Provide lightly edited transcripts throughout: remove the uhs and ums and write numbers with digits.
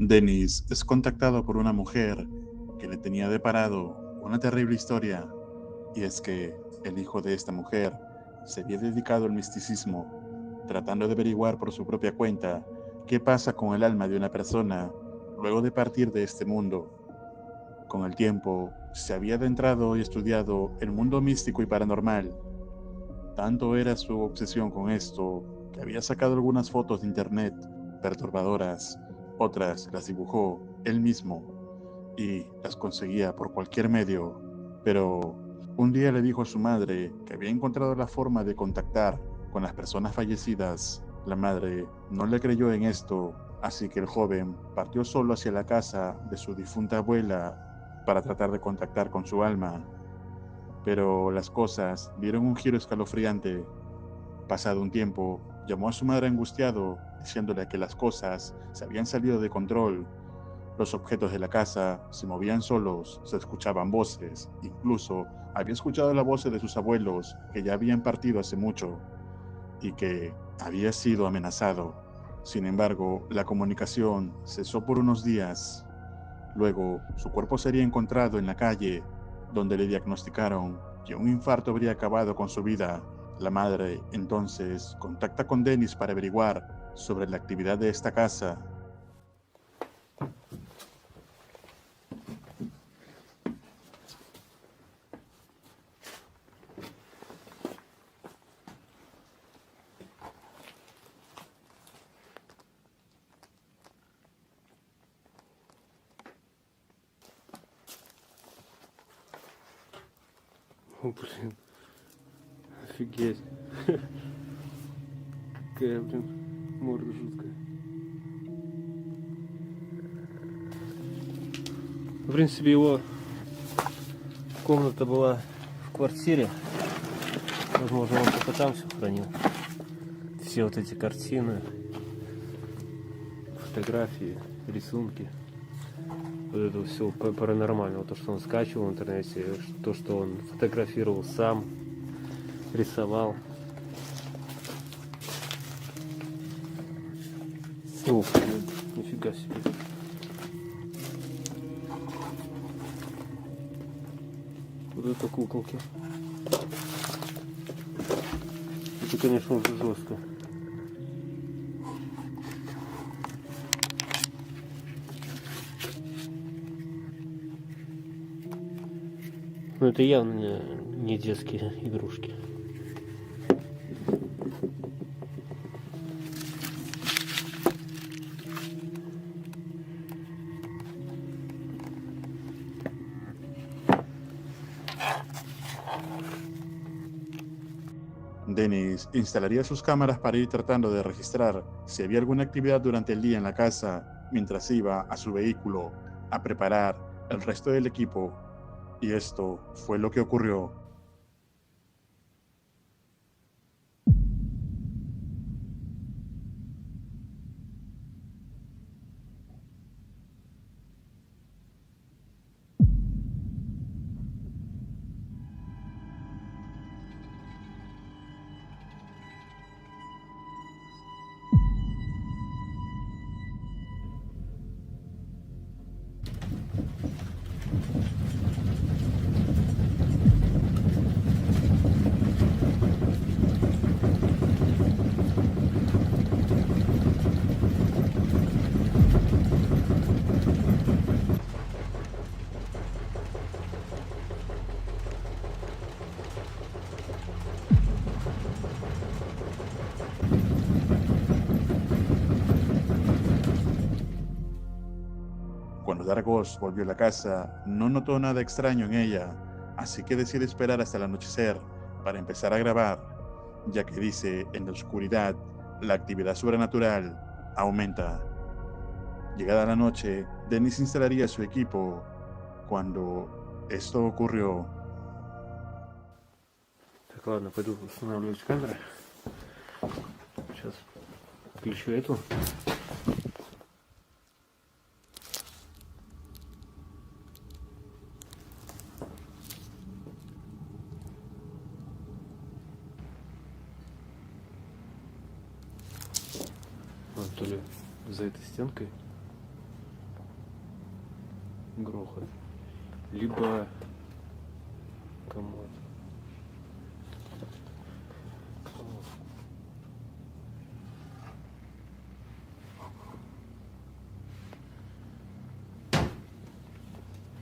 Dennis es contactado por una mujer que le tenía deparado una terrible historia, y es que el hijo de esta mujer se había dedicado al misticismo, tratando de averiguar por su propia cuenta qué pasa con el alma de una persona luego de partir de este mundo. Con el tiempo, se había adentrado y estudiado el mundo místico y paranormal. Tanto era su obsesión con esto que había sacado algunas fotos de internet perturbadoras, otras las dibujó él mismo y las conseguía por cualquier medio. Pero un día le dijo a su madre que había encontrado la forma de contactar con las personas fallecidas. La madre no le creyó en esto, así que el joven partió solo hacia la casa de su difunta abuela para tratar de contactar con su alma. Pero las cosas dieron un giro escalofriante. Pasado un tiempo, llamó a su madre angustiado, diciéndole que las cosas se habían salido de control. Los objetos de la casa se movían solos, se escuchaban voces, incluso había escuchado las voces de sus abuelos que ya habían partido hace mucho y que había sido amenazado. Sin embargo, la comunicación cesó por unos días. Luego, su cuerpo sería encontrado en la calle, donde le diagnosticaron que un infarto habría acabado con su vida. La madre entonces contacta con Dennis para averiguar sobre la actividad de esta casa. О, блин, офигеть. Какая, блин, морда жуткая. В принципе, его комната была в квартире. Возможно, он только там все хранил. Все вот эти картины, фотографии, рисунки. Вот это все паранормального. То, что он скачивал в интернете, то, что он фотографировал сам, рисовал. Ух, нифига себе. Вот это куколки. Это, конечно, уже жестко. Но это явно не детские игрушки. Dennis instalaría sus cámaras para ir tratando de registrar si había alguna actividad durante el día en la casa mientras iba a su vehículo a preparar el resto del equipo. Y esto fue lo que ocurrió. Cuando Dargos volvió a la casa, no notó nada extraño en ella, así que decide esperar hasta el anochecer para empezar a grabar, ya que dice en la oscuridad la actividad sobrenatural aumenta. Llegada la noche, Dennis instalaría su equipo cuando esto ocurrió. Так, ладно, пойду устанавливать камеры. Сейчас включу эту. Вот, то ли за этой стенкой. грохот, либо комод.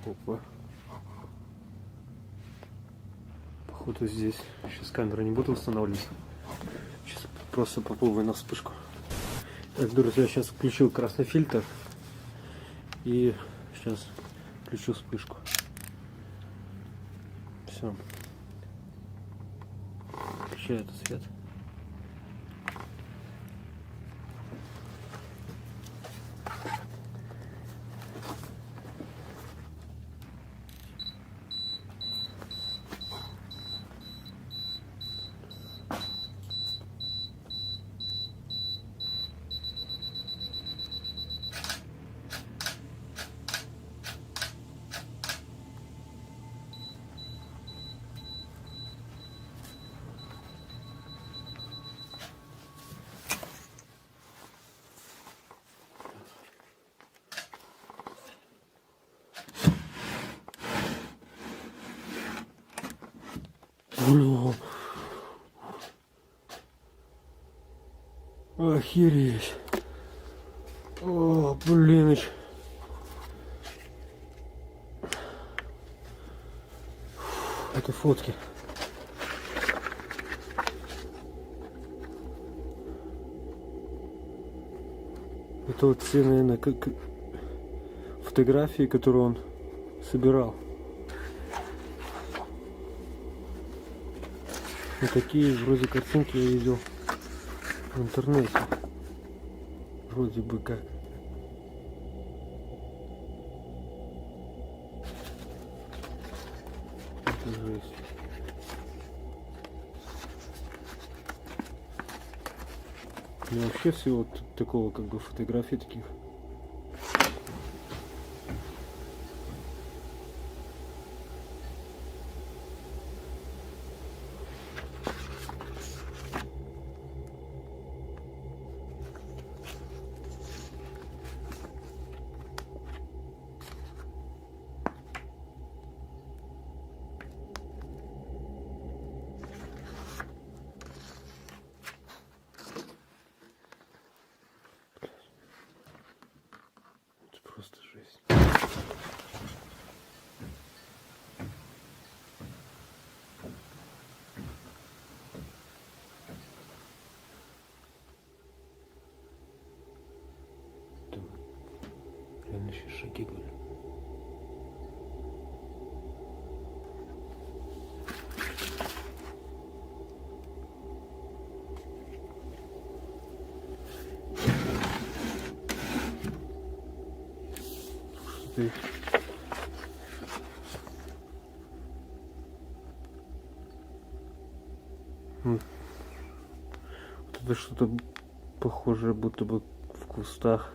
Опа. Походу здесь. Сейчас камеру не буду устанавливать. Сейчас просто попробую на вспышку. Так, друзья, сейчас включил красный фильтр. И сейчас включу вспышку. Все. Включаю этот свет. Бля. Охереть. О, блиныч. Это фотки. Это вот все, наверное, как фотографии, которые он собирал. И такие вроде картинки я видел в интернете. Вроде бы как. Это жесть. И вообще всего такого как бы фотографий таких. Просто жесть. Там реально еще шаги были. Ты. Вот это что-то похожее, будто бы в кустах.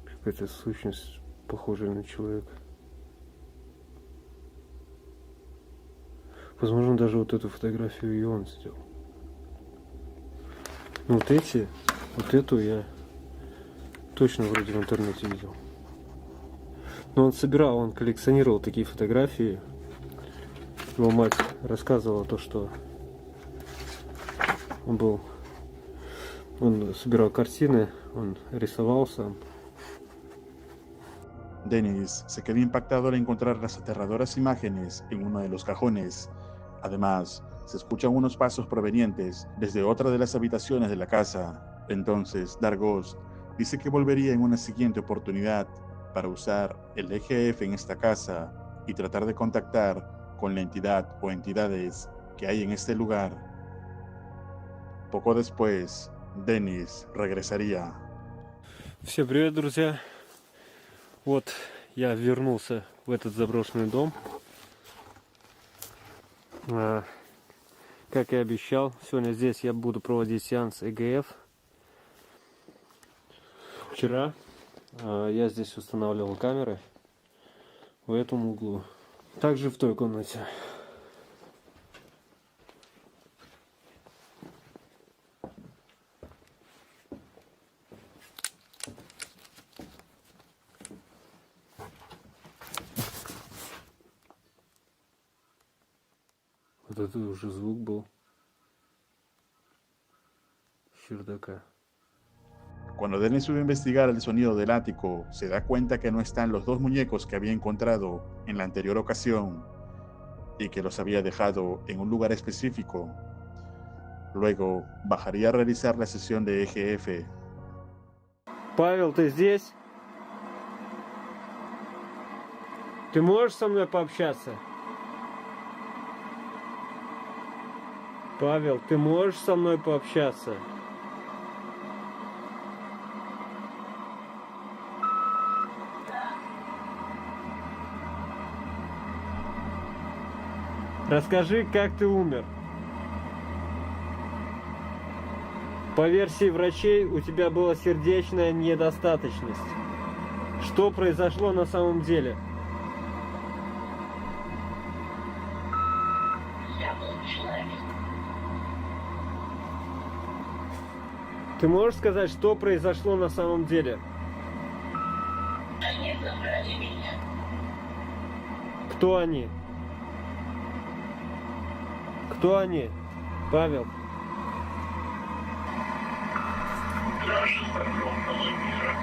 Какая-то сущность, похожая на человека. Возможно, даже вот эту фотографию и он сделал. Но вот эти, вот эту я точно вроде в интернете видел. Но он собирал, он коллекционировал такие фотографии. Его мать рассказывала то, что он собирал картины, он рисовал сам. Dennis se quedó impactado al encontrar las aterradoras imágenes en uno de los cajones. Además, se escuchan unos pasos provenientes desde otra de las habitaciones de la casa. Entonces, Dargos dice que volvería en una siguiente oportunidad para usar el EGF en esta casa y tratar de contactar con la entidad o entidades que hay en este lugar. Poco después, Dennis regresaría. Всем привет, друзья! Вот я вернулся в этот заброшенный дом. Как и обещал, сегодня здесь я буду проводить сеанс ЭГФ. Вчера я здесь устанавливал камеры в этом углу. Также в той комнате. Вот это уже звук был чердака. Cuando Dennis sube a investigar el sonido del ático, se da cuenta que no están los dos muñecos que había encontrado en la anterior ocasión y que los había dejado en un lugar específico. Luego bajaría a realizar la sesión de EGF. Павел, ты здесь? Ты можешь со мной пообщаться? Павел, ты можешь со мной пообщаться? Расскажи, как ты умер. По версии врачей, у тебя была сердечная недостаточность. Что произошло на самом деле? Я был человек. Ты можешь сказать, что произошло на самом деле? Они забрали меня. Кто они? Кто они? Павел. Стражи огромного мира.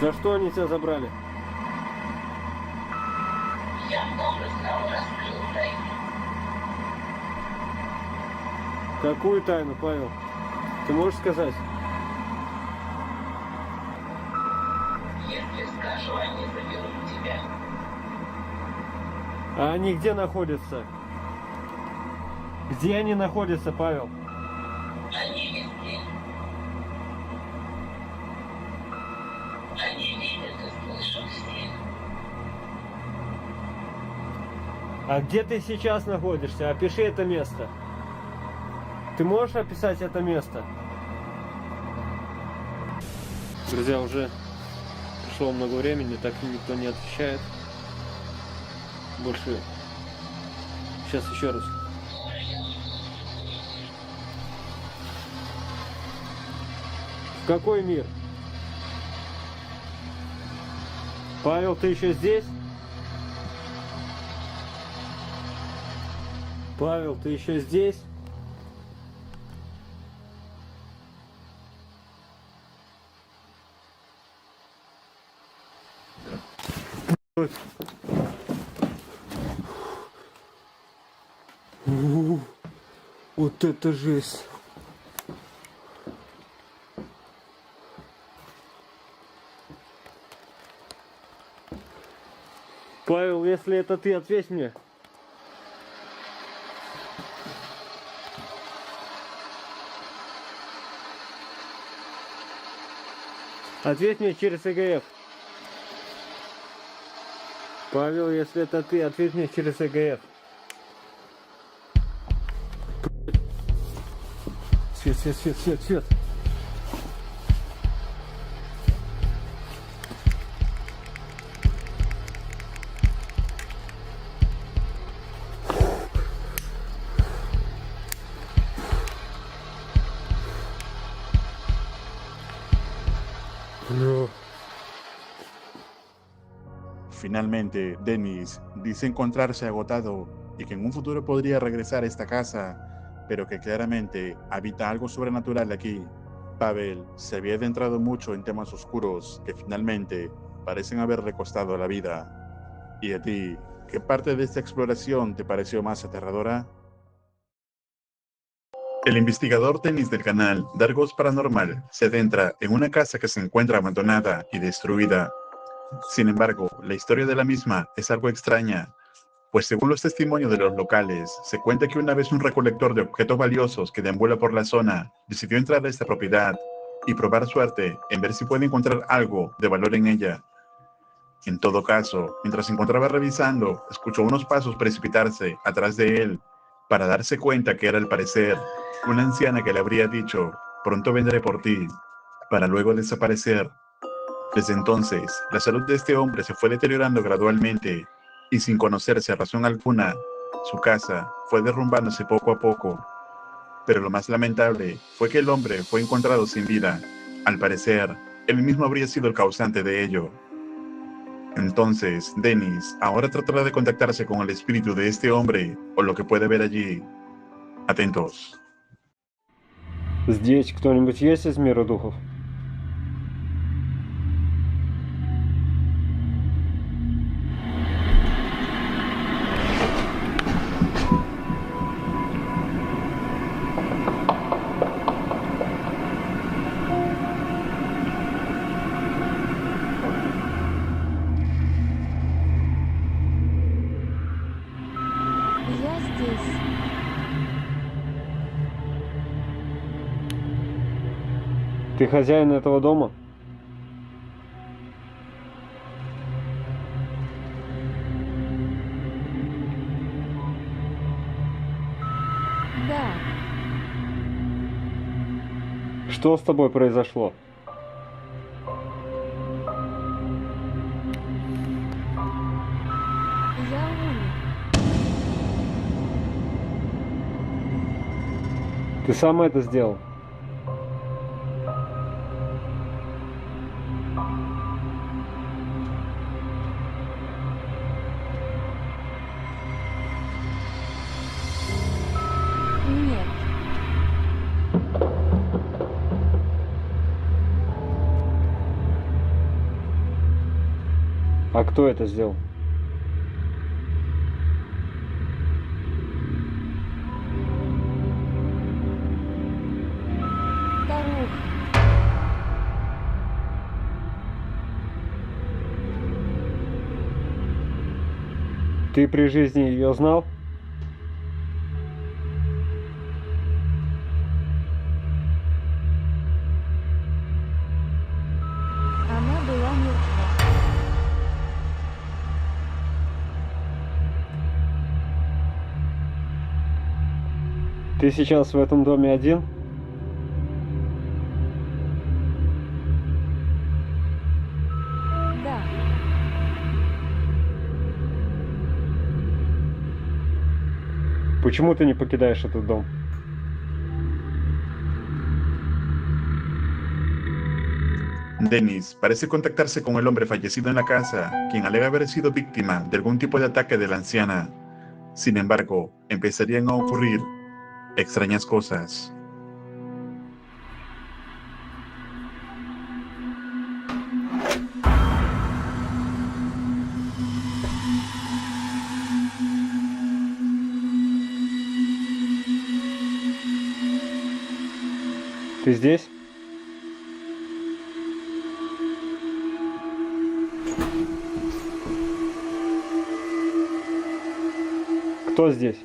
За что они тебя забрали? Я много знал, раскрыл тайну. Какую тайну, Павел? Ты можешь сказать? Если скажу, они заберут тебя. А они где находятся? Где они находятся, Павел? Они везде. Они видят и слышат все. А где ты сейчас находишься? Опиши это место. Ты можешь описать это место? Друзья, уже прошло много времени, так и никто не отвечает. Больше. Сейчас еще раз. В какой мир? Павел, ты еще здесь? Павел, ты еще здесь? Вот это жесть. Павел, если это ты, ответь мне. Ответь мне через ЭГФ. Павел, если это ты, ответь мне через ЭГФ. Свет, свет, свет, свет, свет. No. Finalmente, Dennis dice encontrarse agotado y que en un futuro podría regresar a esta casa, pero que claramente habita algo sobrenatural aquí. Pavel se había adentrado mucho en temas oscuros que finalmente parecen haberle costado la vida. ¿Y a ti, qué parte de esta exploración te pareció más aterradora? El investigador Dennis del canal Dargos Paranormal se adentra en una casa que se encuentra abandonada y destruida. Sin embargo, la historia de la misma es algo extraña, pues según los testimonios de los locales, se cuenta que una vez un recolector de objetos valiosos que deambula por la zona decidió entrar a esta propiedad y probar suerte en ver si puede encontrar algo de valor en ella. En todo caso, mientras se encontraba revisando, escuchó unos pasos precipitarse atrás de él para darse cuenta que era al parecer una anciana que le habría dicho, pronto vendré por ti, para luego desaparecer. Desde entonces, la salud de este hombre se fue deteriorando gradualmente y sin conocerse razón alguna, su casa fue derrumbándose poco a poco. Pero lo más lamentable fue que el hombre fue encontrado sin vida. Al parecer, él mismo habría sido el causante de ello. Entonces, Dennis ahora tratará de contactarse con el espíritu de este hombre o lo que puede ver allí. Atentos. Здесь кто-нибудь есть из мира духов? Я здесь. Ты хозяин этого дома? Да, Что с тобой произошло? я умер. Ты сам это сделал? Нет, А кто это сделал? старуха. Ты при жизни ее знал? Она была мертва. Ты сейчас в этом доме один? Да, Почему ты не покидаешь этот дом? Dennis parece contactarse con el hombre fallecido en la casa, quien alega haber sido víctima de algún tipo de ataque de la anciana. Sin embargo, empezarían a ocurrir extrañas cosas. Ты здесь? Кто здесь?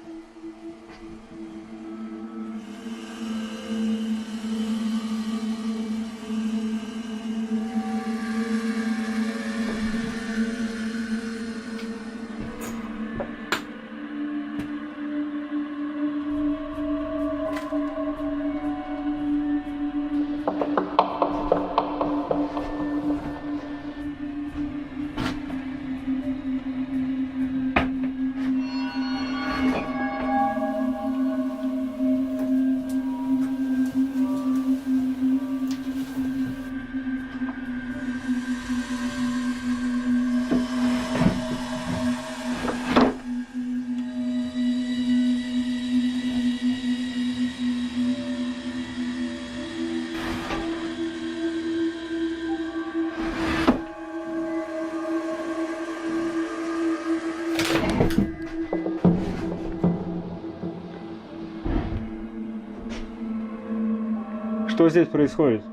Что здесь происходит?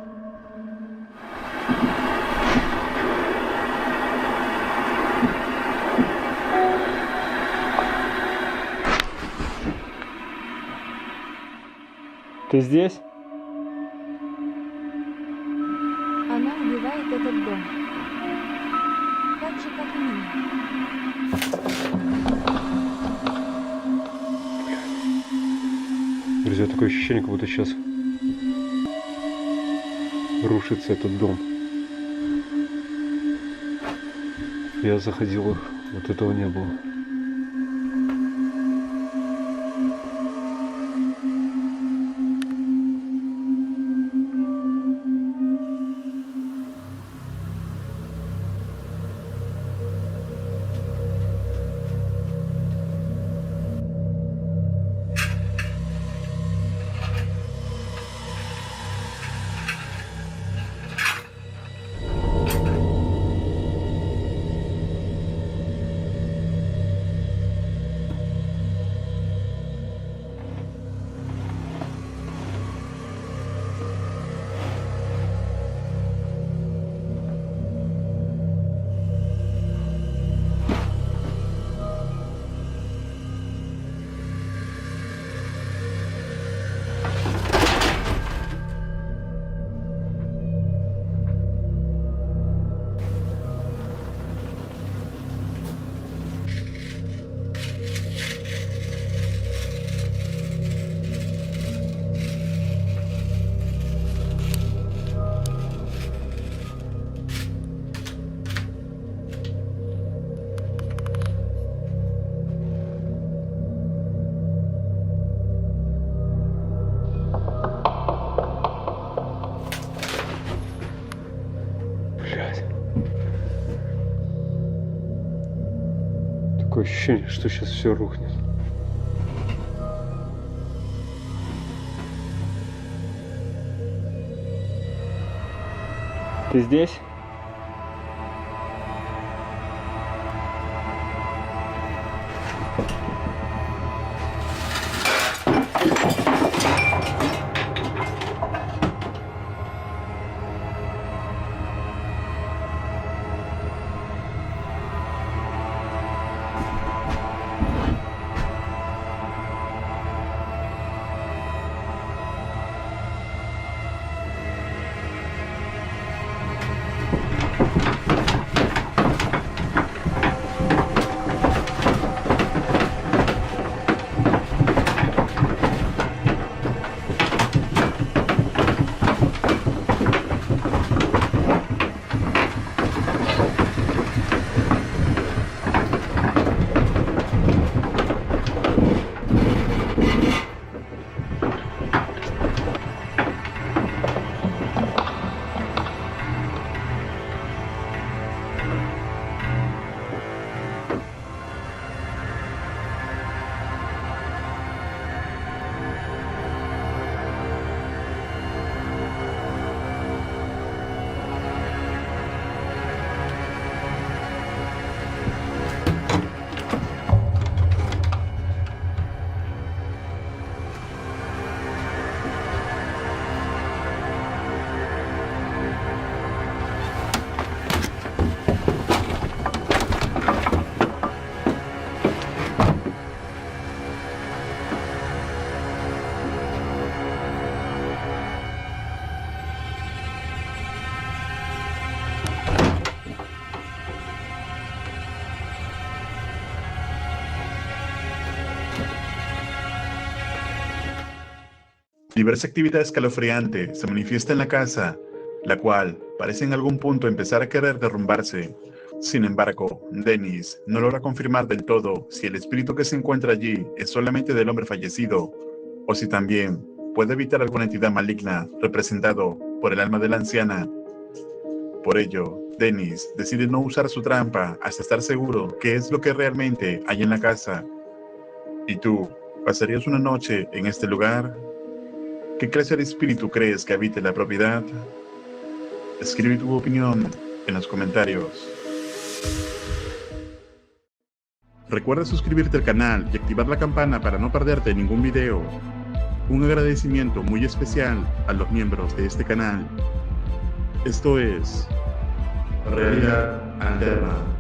Ты здесь? она убивает этот дом. Так же, как и меня. Друзья, такое ощущение, как будто сейчас рушится этот дом. Я заходил, вот этого не было. ощущение, что сейчас все рухнет. Ты здесь? Diversa actividad escalofriante se manifiesta en la casa, la cual parece en algún punto empezar a querer derrumbarse. Sin embargo, Dennis no logra confirmar del todo si el espíritu que se encuentra allí es solamente del hombre fallecido, o si también puede evitar alguna entidad maligna representado por el alma de la anciana. Por ello, Dennis decide no usar su trampa hasta estar seguro qué es lo que realmente hay en la casa. ¿Y tú, pasarías una noche en este lugar? ¿Qué clase de espíritu crees que habite la propiedad? Escribe tu opinión en los comentarios. Recuerda suscribirte al canal y activar la campana para no perderte ningún video. Un agradecimiento muy especial a los miembros de este canal. Esto es Realidad Alterna.